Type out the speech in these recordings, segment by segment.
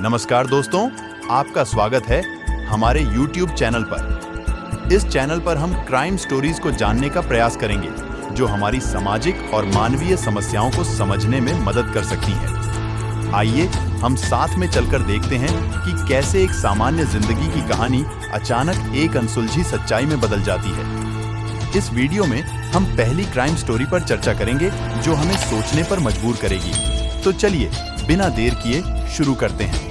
नमस्कार दोस्तों, आपका स्वागत है हमारे YouTube चैनल पर। इस चैनल पर हम क्राइम स्टोरीज को जानने का प्रयास करेंगे जो हमारी सामाजिक और मानवीय समस्याओं को समझने में मदद कर सकती हैं। आइए हम साथ में चलकर देखते हैं कि कैसे एक सामान्य जिंदगी की कहानी अचानक एक अनसुलझी सच्चाई में बदल जाती है। इस वीडियो में हम पहली क्राइम स्टोरी पर चर्चा करेंगे जो हमें सोचने पर मजबूर करेगी। तो चलिए बिना देर किए शुरू करते हैं।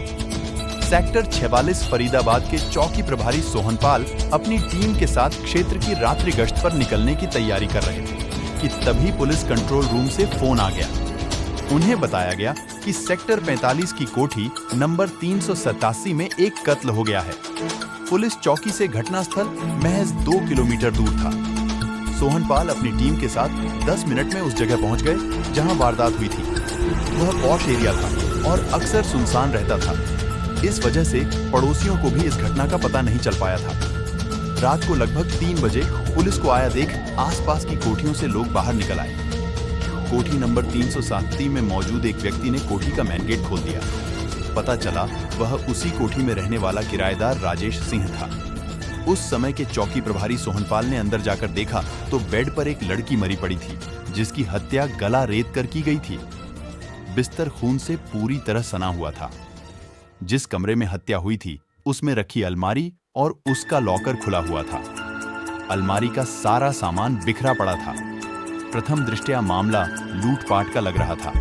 सेक्टर 46 फरीदाबाद के चौकी प्रभारी सोहनपाल अपनी टीम के साथ क्षेत्र की रात्रि गश्त पर निकलने की तैयारी कर रहे थे कि तभी पुलिस कंट्रोल रूम से फोन आ गया। उन्हें बताया गया कि सेक्टर 45 की कोठी नंबर 387 में एक कत्ल हो गया है। पुलिस चौकी से घटनास्थल महज 2 किलोमीटर दूर था। सोहनपाल अपनी टीम के साथ 10 मिनट में उस जगह पहुंच गए जहां वारदात हुई थी। वह पॉश एरिया था और अक्सर सुनसान रहता था। इस वजह से पड़ोसियों को भी इस घटना का पता नहीं चल पाया था। रात को लगभग 3 बजे पुलिस को आया देख आसपास की कोठियों से लोग बाहर निकल आए। कोठी नंबर 387 में मौजूद एक व्यक्ति ने कोठी का मेन गेट खोल दिया। पता चला वह उसी कोठी में रहने वाला किराएदार राजेश सिंह था। उस समय के चौकी प्रभारी सोहनपाल ने अंदर जाकर देखा तो बेड पर एक लड़की मरी पड़ी थी जिसकी हत्या गला रेत कर की गई थी। बिस्तर खून से पूरी तरह सना हुआ था। जिस कमरे में हत्या हुई थी उसमें रखी अलमारी और उसका लॉकर खुला हुआ था। अलमारी का सारा सामान बिखरा पड़ा था। प्रथम दृष्टया मामला लूटपाट का लग रहा था।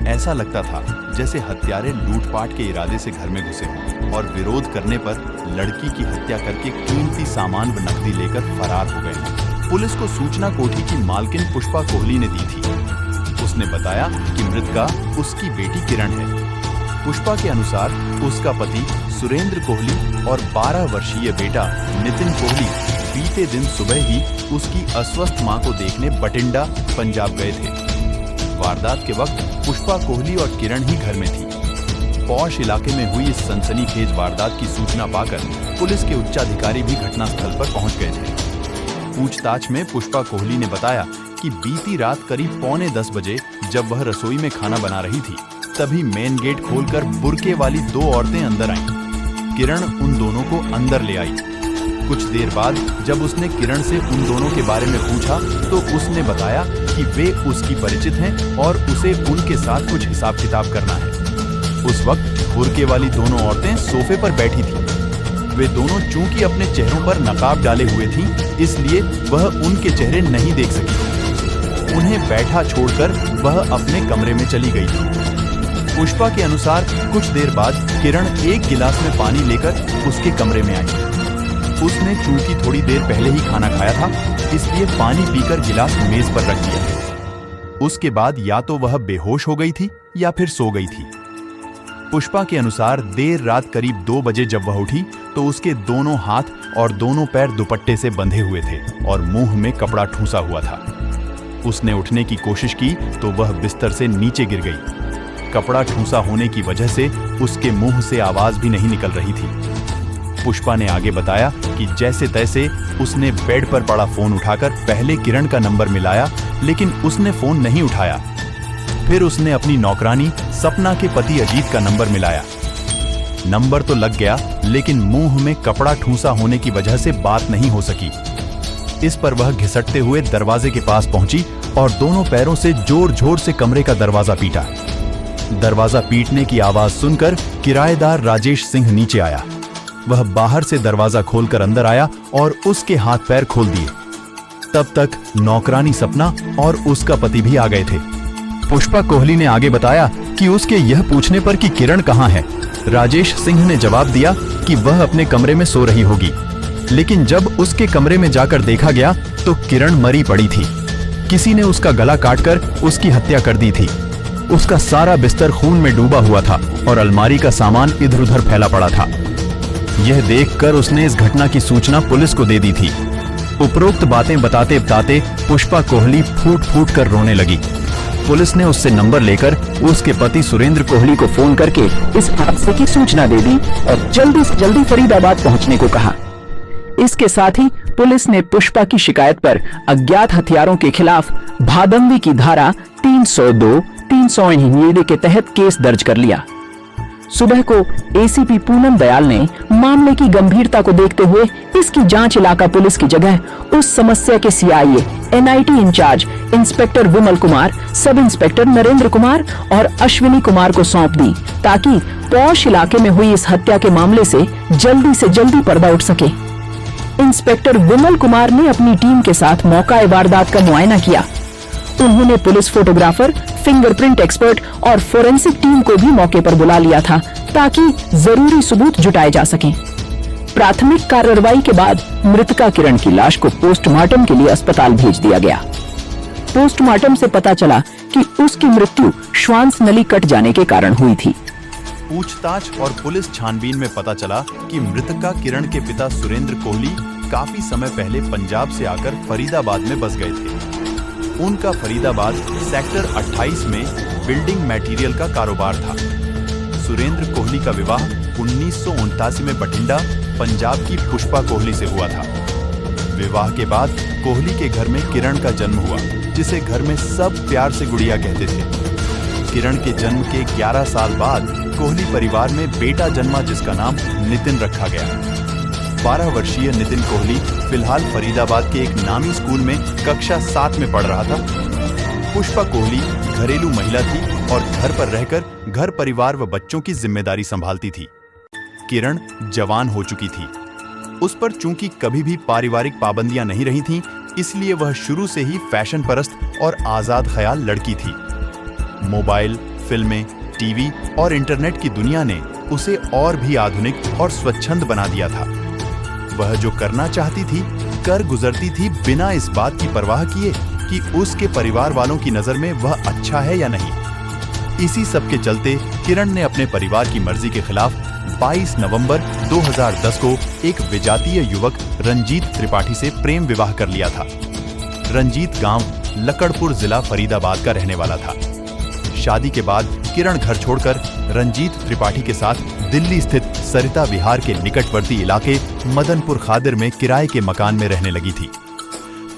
ऐसा लगता था जैसे हत्यारे लूटपाट के इरादे से घर में घुसे हों और विरोध करने पर लड़की की हत्या करके कीमती सामान व नकदी लेकर फरार हो गए। पुलिस को सूचना कोठी की मालकिन पुष्पा कोहली ने दी थी। उसने बताया कि मृतका उसकी बेटी किरण है। पुष्पा के अनुसार उसका पति सुरेंद्र कोहली और 12 वर्षीय बेटा नितिन कोहली बीते दिन सुबह ही उसकी अस्वस्थ मां को देखने बठिंडा पंजाब गए थे। वारदात के वक्त पुष्पा कोहली और किरण ही घर में थी। पौष इलाके में हुई इस सनसनीखेज वारदात की सूचना पाकर पुलिस के उच्चाधिकारी भी घटनास्थल पर पहुंच गए थे। पूछताछ में पुष्पा कोहली ने बताया कि बीती रात करीब 9:45 बजे जब वह रसोई में खाना बना रही थी तभी मेन गेट खोलकर बुर्के वाली 2 औरतें अंदर आईं। किरण उन दोनों को अंदर ले आई। कुछ देर बाद जब उसने किरण से उन दोनों के बारे में पूछा तो उसने बताया कि वे उसकी परिचित हैं और उसे उनके साथ कुछ हिसाब किताब करना है। उस वक्त बुर्के वाली दोनों औरतें सोफे पर बैठी थीं। वे दोनों चूंकि अपने चेहरों पर नकाब डाले हुए थीं, इसलिए वह उनके चेहरे नहीं देख सकी। उन्हें बैठा छोड़कर वह अपने कमरे में चली गई थी। पुष्पा के अनुसार कुछ देर बाद किरण एक गिलास में पानी लेकर उसके कमरे में आई। उसने चूंकि थोड़ी देर पहले ही खाना खाया था, इसलिए पानी पीकर गिलास मेज पर रख दिया। उसके बाद या तो वह बेहोश हो गई थी या फिर सो गई थी। पुष्पा के अनुसार देर रात करीब 2 बजे जब वह उठी तो उसके दोनों हाथ और दोनों पैर दुपट्टे से बंधे हुए थे और मुंह में कपड़ा ठूंसा हुआ था। उसने उठने की कोशिश की तो वह बिस्तर से नीचे गिर गई। कपड़ा ठूंसा होने की वजह से उसके मुंह से आवाज भी नहीं निकल रही थी। पुष्पा ने आगे बताया कि जैसे तैसे उसने बेड पर पड़ा फोन उठाकर पहले किरण का नंबर मिलाया, लेकिन उसने फोन नहीं उठाया। फिर उसने अपनी नौकरानी सपना के पति अजीत का नंबर मिलाया। नंबर तो लग गया, लेकिन मुंह में कपड़ा ठूंसा होने की वजह से बात नहीं हो सकी। इस पर वह घिसटते हुए दरवाजे के पास पहुंची और दोनों पैरों से जोर जोर से कमरे का दरवाजा पीटा। दरवाजा पीटने की आवाज सुनकर किराएदार राजेश सिंह नीचे आया। वह बाहर से दरवाजा खोलकर अंदर आया और उसके हाथ पैर खोल दिए। तब तक नौकरानी सपना और उसका पति भी आ गए थे। पुष्पा कोहली ने आगे बताया कि उसके यह पूछने पर कि किरण कहाँ है, राजेश सिंह ने जवाब दिया कि वह अपने कमरे में सो रही होगी। लेकिन जब उसके कमरे में जाकर देखा गया तो किरण मरी पड़ी थी। किसी ने उसका गला काटकर उसकी हत्या कर दी थी। उसका सारा बिस्तर खून में डूबा हुआ था और अलमारी का सामान इधर उधर फैला पड़ा था। यह देखकर उसने इस घटना की सूचना पुलिस को दे दी थी। उपरोक्त बातें बताते बताते पुष्पा कोहली फूट फूट कर रोने लगी। पुलिस ने उससे नंबर लेकर उसके पति सुरेंद्र कोहली को फोन करके इस हादसे की सूचना दे दी और जल्दी से जल्दी फरीदाबाद पहुंचने को कहा। इसके साथ ही पुलिस ने पुष्पा की शिकायत पर अज्ञात हथियारों के खिलाफ भादंवी की धारा 302, 300 के तहत केस दर्ज कर लिया। सुबह को एसीपी पूनम दयाल ने मामले की गंभीरता को देखते हुए इसकी जांच इलाका पुलिस की जगह उस समस्या के CIA NIT in charge inspector Vimal Kumar, sub inspector Narendra Kumar और अश्विनी कुमार को सौंप दी, ताकि पौष इलाके में हुई इस हत्या के मामले से जल्दी पर्दा उठ सके। इंस्पेक्टर विमल कुमार ने अपनी टीम के साथ मौका वारदात का मुआयना किया। उन्होंने पुलिस फोटोग्राफर, फिंगरप्रिंट एक्सपर्ट और फोरेंसिक टीम को भी मौके पर बुला लिया था, ताकि जरूरी सबूत जुटाए जा सकें। प्राथमिक कार्रवाई के बाद मृतका किरण की लाश को पोस्टमार्टम के लिए अस्पताल भेज दिया गया। पोस्टमार्टम से पता चला कि उसकी मृत्यु श्वास नली कट जाने के कारण हुई थी। पूछताछ और पुलिस छानबीन में पता चला कि मृतका किरण के पिता सुरेंद्र कोहली काफी समय पहले पंजाब से आकर फरीदाबाद में बस गए थे। उनका फरीदाबाद सेक्टर 28 में बिल्डिंग मटेरियल का कारोबार था। सुरेंद्र कोहली का विवाह 1979 में बठिंडा, पंजाब की पुष्पा कोहली से हुआ था। विवाह के बाद कोहली के घर में किरण का जन्म हुआ, जिसे घर में सब प्यार से गुड़िया कहते थे। किरण के जन्म के 11 साल बाद कोहली परिवार में बेटा जन्मा, जिसका नाम नितिन रखा गया। 12 वर्षीय नितिन कोहली फिलहाल फरीदाबाद के एक नामी स्कूल में कक्षा 7 में पढ़ रहा था। पुष्पा कोहली घरेलू महिला थी और घर पर रहकर घर परिवार व बच्चों की जिम्मेदारी संभालती थी। किरण जवान हो चुकी थी। उस पर चूंकि कभी भी पारिवारिक पाबंदियां नहीं रही थीं, इसलिए वह शुरू से ही फैशन परस्त और आजाद ख्याल लड़की थी। मोबाइल, फिल्में, टीवी और इंटरनेट की दुनिया ने उसे और भी आधुनिक और स्वच्छंद बना दिया था। वह जो करना चाहती थी कर गुजरती थी, बिना इस बात की परवाह किए कि उसके परिवार वालों की नजर में वह अच्छा है या नहीं। इसी सब के चलते किरण ने अपने परिवार की मर्जी के खिलाफ 22 नवंबर 2010 को एक विजातीय युवक रंजीत त्रिपाठी से प्रेम विवाह कर लिया था। रंजीत गांव लकड़पुर जिला फरीदाबाद का रहने वाला था। शादी के बाद किरण घर छोड़कर रंजीत त्रिपाठी के साथ दिल्ली स्थित सरिता विहार के निकटवर्ती इलाके मदनपुर खादिर में किराए के मकान में रहने लगी थी।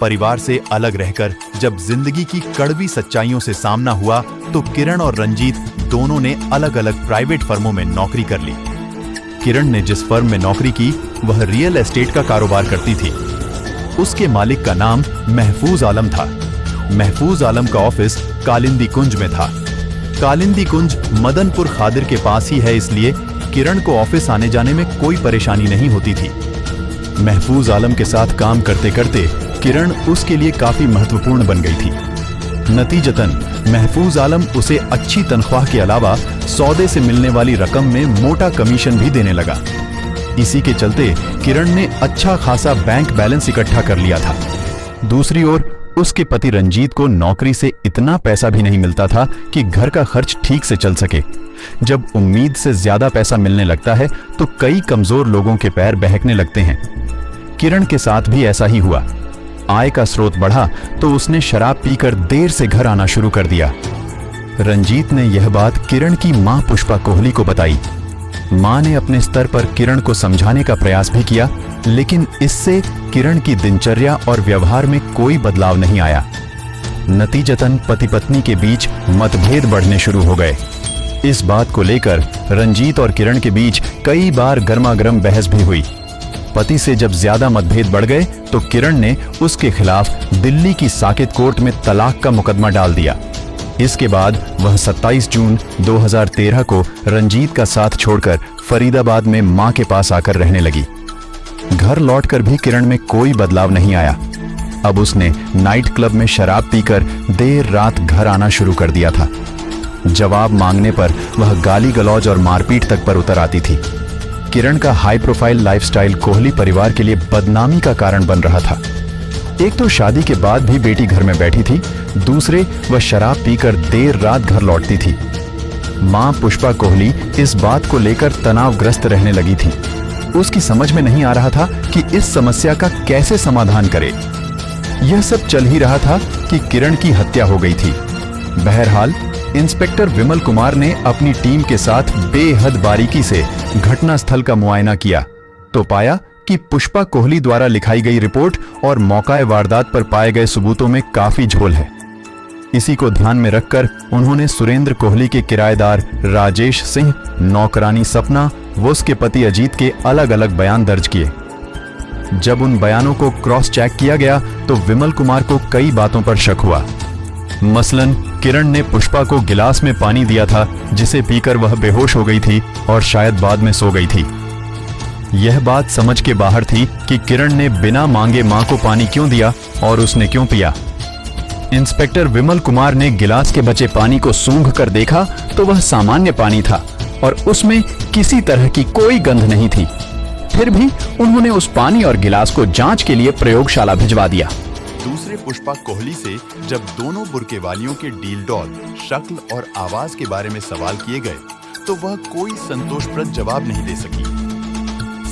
परिवार से अलग रहकर जब जिंदगी की कड़वी सच्चाइयों से सामना हुआ, तो किरण और रंजीत दोनों ने अलग अलग प्राइवेट फर्मों में नौकरी कर ली। किरण ने जिस फर्म में नौकरी की वह रियल एस्टेट का कारोबार करती थी। उसके मालिक का नाम महफूज आलम था। महफूज आलम का ऑफिस कालिंदी कुंज में था। कालिंदी कुंज मदनपुर खादिर के पास ही है, इसलिए किरण को ऑफिस आने जाने में कोई परेशानी नहीं होती थी। महफूज आलम के साथ काम करते करते किरण उसके लिए काफी महत्वपूर्ण बन गई थी। नतीजतन महफूज आलम उसे अच्छी तनख्वाह के अलावा सौदे से मिलने वाली रकम में मोटा कमीशन भी देने लगा। इसी के चलते किरण ने अच्छा खासा बैंक बैलेंस इकट्ठा कर लिया था। दूसरी ओर उसके पति रंजीत को नौकरी से इतना पैसा भी नहीं मिलता था कि घर का खर्च ठीक से चल सके। जब उम्मीद से ज्यादा पैसा मिलने लगता है तो कई कमजोर लोगों के पैर बहकने लगते हैं। किरण के साथ भी ऐसा ही हुआ। आय का स्रोत बढ़ा तो उसने शराब पीकर देर से घर आना शुरू कर दिया। रंजीत ने यह बात किरण की मां पुष्पा कोहली को बताई। मां ने अपने स्तर पर किरण को समझाने का प्रयास भी किया, लेकिन इससे किरण की दिनचर्या और व्यवहार में कोई बदलाव नहीं आया। नतीजतन पति पत्नी के बीच मतभेद बढ़ने शुरू हो गए। इस बात को लेकर रंजीत और किरण के बीच कई बार गर्मागर्म बहस भी हुई। पति से जब ज्यादा मतभेद बढ़ गए तो किरण ने उसके खिलाफ दिल्ली की साकेत कोर्ट में तलाक का मुकदमा डाल दिया। इसके बाद वह 27 जून 2013 को रंजीत का साथ छोड़कर फरीदाबाद में मां के पास आकर रहने लगी। घर लौटकर भी किरण में कोई बदलाव नहीं आया। अब उसने नाइट क्लब में शराब पीकर देर रात घर आना शुरू कर दिया था। जवाब मांगने पर वह गाली गलौज और मारपीट तक पर उतर आती थी। किरण का हाई प्रोफाइल लाइफस्टाइल कोहली परिवार के लिए बदनामी का कारण बन रहा था। एक तो शादी के बाद भी बेटी घर में बैठी थी, दूसरे वह शराब पीकर देर रात घर लौटती थी। मां पुष्पा कोहली इस बात को लेकर तनावग्रस्त रहने लगी थी। उसकी समझ में नहीं आ रहा था कि इस समस्या का कैसे समाधान करे। यह सब चल ही रहा था कि किरण की हत्या हो गई थी। बहरहाल इंस्पेक्टर विमल कुमार ने अपनी टीम के साथ बेहद बारीकी से घटना स्थल का मुआयना किया तो पाया कि पुष्पा कोहली द्वारा लिखाई गई रिपोर्ट और मौका वारदात पर पाए गए सबूतों में काफी झोल है। इसी को ध्यान में रखकर उन्होंने सुरेंद्र कोहली के किराएदार राजेश सिंह, नौकरानी सपना व उसके पति अजीत के अलग अलग बयान दर्ज किए। जब उन बयानों को क्रॉस चेक किया गया तो विमल कुमार को कई बातों पर शक हुआ। मसलन किरण ने पुष्पा को गिलास में पानी दिया था जिसे पीकर वह बेहोश हो गई थी और शायद बाद में सो गई थी। यह बात समझ के बाहर थी कि किरण ने बिना मांगे मां को पानी क्यों दिया और उसने क्यों पिया। इंस्पेक्टर विमल कुमार ने गिलास के बचे पानी को सूंघ कर देखा तो वह सामान्य पानी था और उसमें किसी तरह की कोई गंध नहीं थी। फिर भी उन्होंने उस पानी और गिलास को जांच के लिए प्रयोगशाला भिजवा दिया। दूसरे पुष्पा कोहली से जब दोनों बुर्के वालियों के डील डॉल, शक्ल और आवाज के बारे में सवाल किए गए तो वह कोई संतोषप्रद जवाब नहीं दे सकी।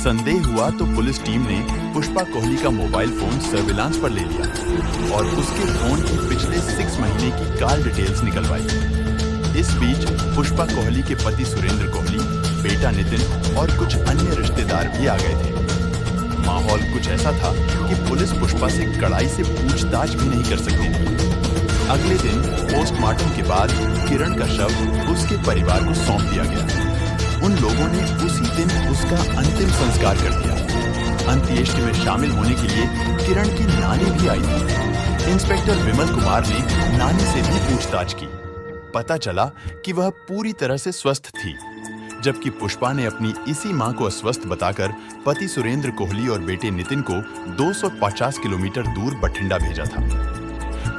संदेह हुआ तो पुलिस टीम ने पुष्पा कोहली का मोबाइल फोन सर्विलांस पर ले लिया और उसके फोन की पिछले 6 महीने की कॉल डिटेल्स निकलवाई। इस बीच पुष्पा कोहली के पति सुरेंद्र कोहली, बेटा नितिन और कुछ अन्य रिश्तेदार भी आ गए थे। माहौल कुछ ऐसा था कि पुलिस पुष्पा से कड़ाई से पूछताछ भी नहीं कर सकती थी। अगले दिन पोस्टमार्टम के बाद किरण का शव उसके परिवार को सौंप दिया गया। उन लोगों ने उसी दिन उसका अंतिम संस्कार कर दिया। अंत्येष्टि में शामिल होने के लिए किरण की नानी भी आई थी। इंस्पेक्टर विमल कुमार ने नानी से भी पूछताछ की। पता चला कि वह पूरी तरह से स्वस्थ थी, जबकि पुष्पा ने अपनी इसी मां को अस्वस्थ बताकर पति सुरेंद्र कोहली और बेटे नितिन को 250 किलोमीटर दूर बठिंडा भेजा था।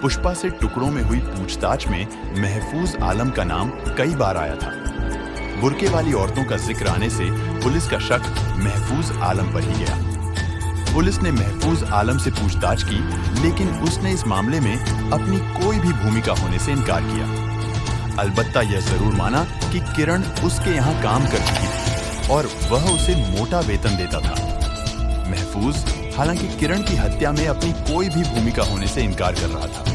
पुष्पा से टुकड़ों में हुई पूछताछ में महफूज आलम का नाम कई बार आया था। बुर्के वाली औरतों का जिक्र आने से पुलिस का शक महफूज आलम पर ही गया। पुलिस ने महफूज आलम से पूछताछ की, लेकिन उसने इस मामले में अपनी कोई भी भूमिका होने से इनकार किया। अलबत्ता यह जरूर माना कि किरण उसके यहाँ काम कर चुकी थी और वह उसे मोटा वेतन देता था। महफूज हालांकि किरण की हत्या में अपनी कोई भी भूमिका होने से इनकार कर रहा था।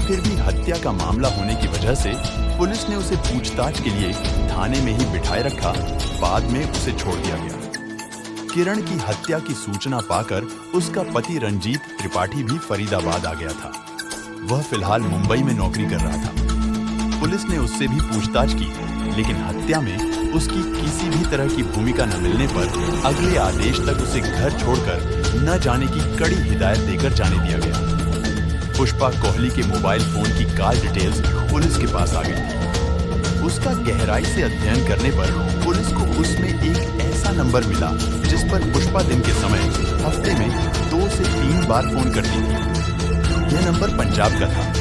फिर भी हत्या का मामला होने की वजह से पुलिस ने उसे पूछताछ के लिए थाने में ही बिठाए रखा। बाद में उसे छोड़ दिया गया। किरण की हत्या की सूचना पाकर उसका पति रंजीत त्रिपाठी भी फरीदाबाद आ गया था। वह फिलहाल मुंबई में नौकरी कर रहा था। पुलिस ने उससे भी पूछताछ की, लेकिन हत्या में उसकी किसी भी तरह की भूमिका न मिलने पर अगले आदेश तक उसे घर छोड़कर न जाने की कड़ी हिदायत देकर जाने दिया गया। पुष्पा कोहली के मोबाइल फोन की कॉल डिटेल्स पुलिस के पास आ गई थी। उसका गहराई से अध्ययन करने पर पुलिस को उसमें एक ऐसा नंबर मिला जिस पर पुष्पा दिन के समय हफ्ते में 2 से 3 बार फोन करती थी। यह नंबर पंजाब का था।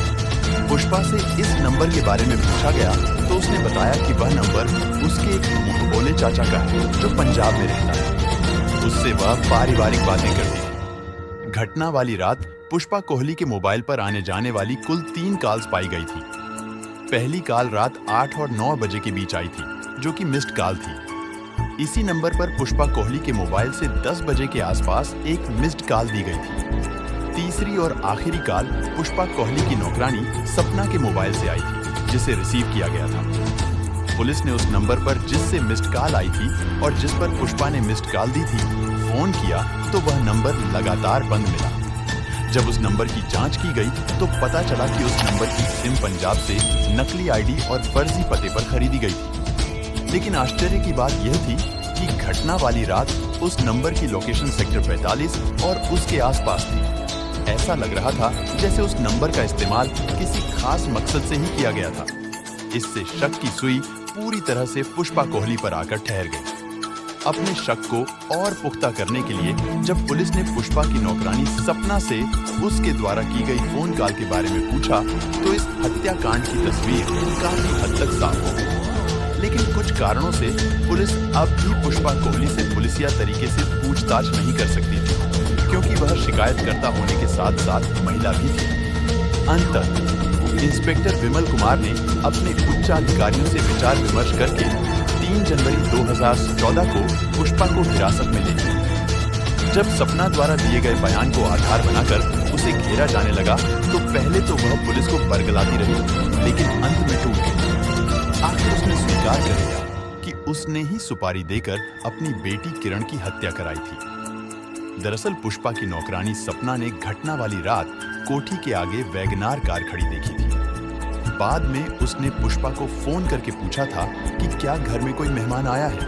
पुष्पा से इस नंबर के बारे में पूछा गया तो उसने बताया कि वह नंबर उसके एक मुंहबोले चाचा का है जो पंजाब में रहता है। उससे वह पारिवारिक बातें करती थी। घटना वाली रात पुष्पा कोहली के मोबाइल पर आने जाने वाली कुल 3 कॉल्स पाई गई थी। पहली कॉल रात 8 और 9 बजे के बीच आई थी, जो कि मिस्ड कॉल थी। इसी नंबर पर पुष्पा कोहली के मोबाइल से 10 बजे के आसपास एक मिस्ड कॉल दी गई थी। तीसरी और आखिरी कॉल पुष्पा कोहली की नौकरानी सपना के मोबाइल से आई थी, जिसे रिसीव किया गया था। पुलिस ने उस नंबर पर जिससे मिस्ड कॉल आई थी और जिस पर पुष्पा ने मिस्ड कॉल दी थी, फोन किया तो वह नंबर लगातार बंद मिला। जब उस नंबर की जांच की गई तो पता चला कि उस नंबर की सिम पंजाब से नकली आईडी और फर्जी पते पर खरीदी गई थी। लेकिन आश्चर्य की बात यह थी कि घटना वाली रात उस नंबर की लोकेशन सेक्टर 45 और उसके आसपास थी। ऐसा लग रहा था जैसे उस नंबर का इस्तेमाल किसी खास मकसद से ही किया गया था। इससे शक की सुई पूरी तरह से पुष्पा कोहली पर आकर ठहर गई। अपने शक को और पुख्ता करने के लिए जब पुलिस ने पुष्पा की नौकरानी सपना से उसके द्वारा की गई फोन कॉल के बारे में पूछा तो इस हत्याकांड की तस्वीर काफी हद तक साफ हो गई। लेकिन कुछ कारणों से पुलिस अब भी पुष्पा कोहली से पुलिसिया तरीके से पूछताछ नहीं कर सकती थी, क्योंकि वह शिकायतकर्ता होने के साथ साथ महिला भी थी। अंततः इंस्पेक्टर विमल कुमार ने अपने उच्च अधिकारियों से विचार विमर्श करके 3 जनवरी 2014 को पुष्पा को हिरासत में ले लिया। जब सपना द्वारा दिए गए बयान को आधार बनाकर उसे घेरा जाने लगा तो पहले तो वह पुलिस को बरगलाती रही, लेकिन अंत में टूट गई। आखिर उसने स्वीकार कर लिया कि उसने ही सुपारी देकर अपनी बेटी किरण की हत्या कराई थी। दरअसल पुष्पा की नौकरानी सपना ने घटना वाली रात कोठी के आगे वैगनार कार खड़ी देखी थी। बाद में उसने पुष्पा को फोन करके पूछा था कि क्या घर में कोई मेहमान आया है।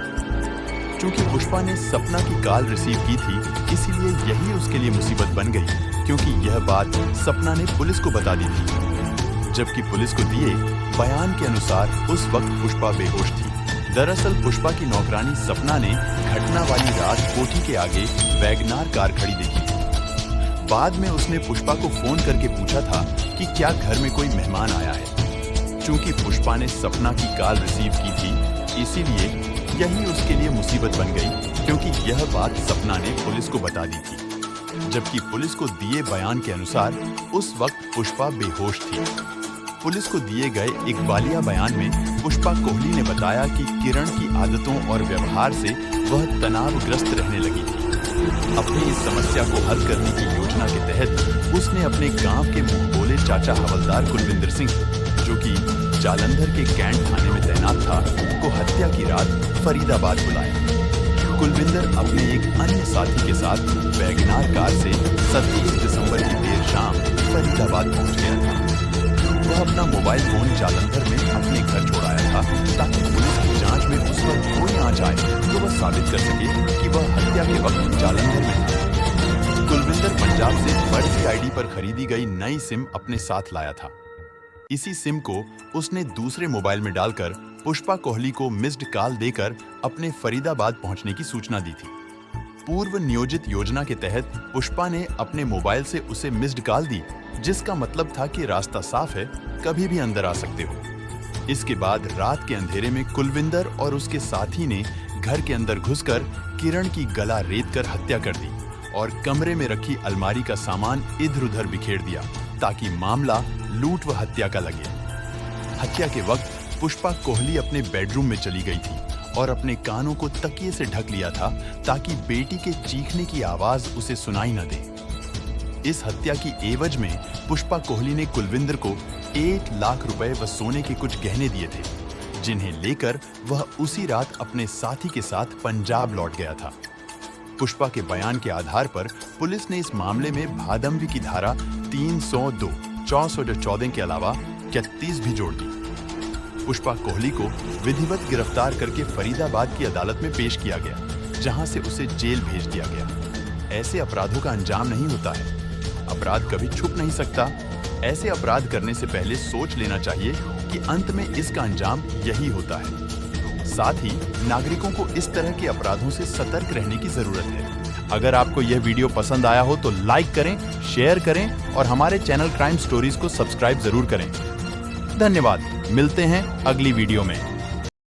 क्योंकि पुष्पा ने सपना की कॉल रिसीव की थी, इसीलिए यही उसके लिए मुसीबत बन गई, क्योंकि यह बात सपना ने पुलिस को बता दी थी। जबकि पुलिस को दिए बयान के अनुसार उस वक्त पुष्पा बेहोश थी। दरअसल पुष्पा की नौकरानी सपना ने घटना वाली रात कोठी के आगे वैगनार कार खड़ी देखी थी। बाद में उसने पुष्पा को फोन करके पूछा था कि क्या घर में कोई मेहमान आया है। चूंकि पुष्पा ने सपना की कॉल रिसीव की थी, इसीलिए यही उसके लिए मुसीबत बन गई, क्योंकि यह बात सपना ने पुलिस को बता दी थी। जबकि पुलिस को दिए बयान के अनुसार उस वक्त पुष्पा बेहोश थी। पुलिस को दिए गए एक वालिया बयान में पुष्पा कोहली ने बताया कि किरण की आदतों और व्यवहार से वह तनावग्रस्त रहने लगी थी। अपनी इस समस्या को हल करने की योजना के तहत उसने अपने गांव के मुंह बोले चाचा हवलदार कुलविंदर सिंह, जो कि जालंधर के कैंट थाने में तैनात था, को हत्या की रात फरीदाबाद बुलाया। कुलविंदर अपने एक अन्य साथी के साथ वैगनार कार से 27 दिसंबर की देर शाम फरीदाबाद पहुंच गया था। वह अपना मोबाइल फोन जालंधर में अपने घर छोड़ आया था, ताकि पुलिस की जांच में उस पर कोई आंच आए तो वह साबित कर सके कि वह हत्या के वक्त जालंधर में था। कुलविंदर पंजाब से फर्जी आईडी पर खरीदी गई नई सिम अपने साथ लाया था। इसी सिम को उसने दूसरे मोबाइल में डालकर पुष्पा कोहली को मिस्ड कॉल देकर अपने फरीदाबाद पहुंचने की सूचना दी थी। पूर्व नियोजित योजना के तहत पुष्पा ने अपने मोबाइल से उसे मिस्ड कॉल दी, जिसका मतलब था कि रास्ता साफ है, कभी भी अंदर आ सकते हो। इसके बाद रात के अंधेरे में कुलविंदर और उसके साथी ने घर के अंदर घुसकर किरण की गला रेत कर हत्या कर दी और कमरे में रखी अलमारी का सामान इधर-उधर बिखेर दिया, ताकि मामला लूट व हत्या का लगे। हत्या के वक्त पुष्पा कोहली अपने बेडरूम में चली गई थी और अपने कानों को तकिए से ढक लिया था, ताकि बेटी के चीखने की आवाज उसे सुनाई न दे। इस हत्या की एवज में पुष्पा कोहली ने कुलविंदर को 1 लाख रुपए व सोने के कुछ गहने दिए थे, जिन्हें लेकर वह उसी रात अपने साथी के साथ पंजाब लौट गया था। पुष्पा के बयान के आधार पर पुलिस ने इस मामले में भादंवी की धारा 302, 414 के अलावा 31 भी जोड़ दी। पुष्पा कोहली को विधिवत गिरफ्तार करके फरीदाबाद की अदालत में पेश किया गया, जहां से उसे जेल भेज दिया गया। ऐसे अपराधों का अंजाम नहीं होता है। अपराध कभी छुप नहीं सकता। ऐसे अपराध करने से पहले सोच लेना चाहिए कि अंत में इसका अंजाम यही होता है। साथ ही नागरिकों को इस तरह के अपराधों से सतर्क रहने की जरूरत है। अगर आपको यह वीडियो पसंद आया हो तो लाइक करें, शेयर करें और हमारे चैनल क्राइम स्टोरीज को सब्सक्राइब जरूर करें। धन्यवाद। मिलते हैं अगली वीडियो में।